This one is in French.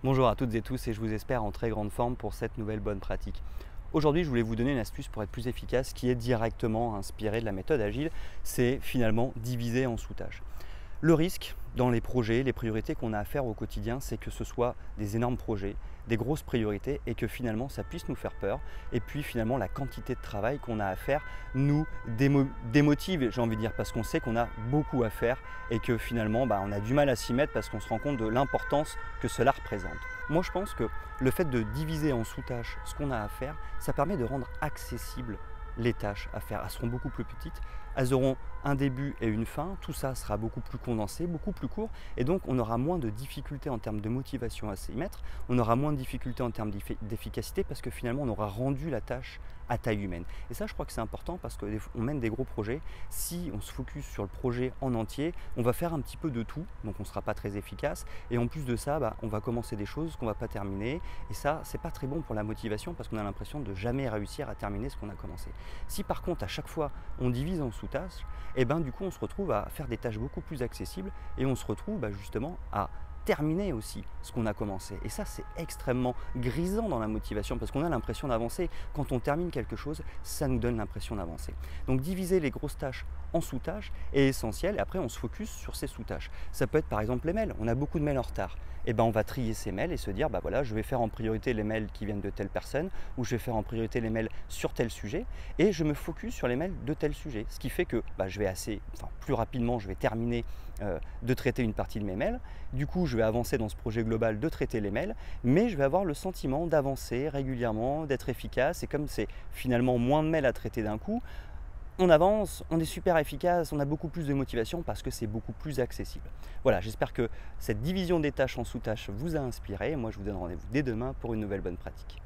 Bonjour à toutes et tous et je vous espère en très grande forme pour cette nouvelle bonne pratique. Aujourd'hui, je voulais vous donner une astuce pour être plus efficace qui est directement inspirée de la méthode agile, c'est finalement diviser en sous-tâches. Le risque dans les projets, les priorités qu'on a à faire au quotidien, c'est que ce soit des énormes projets, des grosses priorités et que finalement ça puisse nous faire peur. Et puis finalement la quantité de travail qu'on a à faire nous démotive, j'ai envie de dire, parce qu'on sait qu'on a beaucoup à faire et que finalement on a du mal à s'y mettre parce qu'on se rend compte de l'importance que cela représente. Moi je pense que le fait de diviser en sous-tâches ce qu'on a à faire, ça permet de rendre accessible les tâches à faire. Elles seront beaucoup plus petites, elles auront un début et une fin, tout ça sera beaucoup plus condensé, beaucoup plus court, et donc on aura moins de difficultés en termes de motivation à s'y mettre, on aura moins de difficultés en termes d'efficacité parce que finalement on aura rendu la tâche à taille humaine. Et ça je crois que c'est important parce qu'on mène des gros projets, si on se focus sur le projet en entier, on va faire un petit peu de tout, donc on ne sera pas très efficace, et en plus de ça, on va commencer des choses qu'on ne va pas terminer, et ça c'est pas très bon pour la motivation parce qu'on a l'impression de jamais réussir à terminer ce qu'on a commencé. Si par contre à chaque fois on divise en sous-tâches, et du coup on se retrouve à faire des tâches beaucoup plus accessibles et on se retrouve justement à terminer aussi ce qu'on a commencé. Et ça c'est extrêmement grisant dans la motivation parce qu'on a l'impression d'avancer. Quand on termine quelque chose, ça nous donne l'impression d'avancer. Donc diviser les grosses tâches en sous-tâches est essentiel et après on se focus sur ces sous-tâches. Ça peut être par exemple les mails, on a beaucoup de mails en retard. Et on va trier ces mails et se dire voilà, je vais faire en priorité les mails qui viennent de telle personne ou je vais faire en priorité les mails sur tel sujet et je me focus sur les mails de tel sujet. Ce qui fait que je vais plus rapidement, je vais terminer de traiter une partie de mes mails. Du coup, je vais avancer dans ce projet global de traiter les mails, mais je vais avoir le sentiment d'avancer régulièrement, d'être efficace. Et comme c'est finalement moins de mails à traiter d'un coup, on avance, on est super efficace, on a beaucoup plus de motivation parce que c'est beaucoup plus accessible. Voilà, j'espère que cette division des tâches en sous-tâches vous a inspiré. Moi, je vous donne rendez-vous dès demain pour une nouvelle bonne pratique.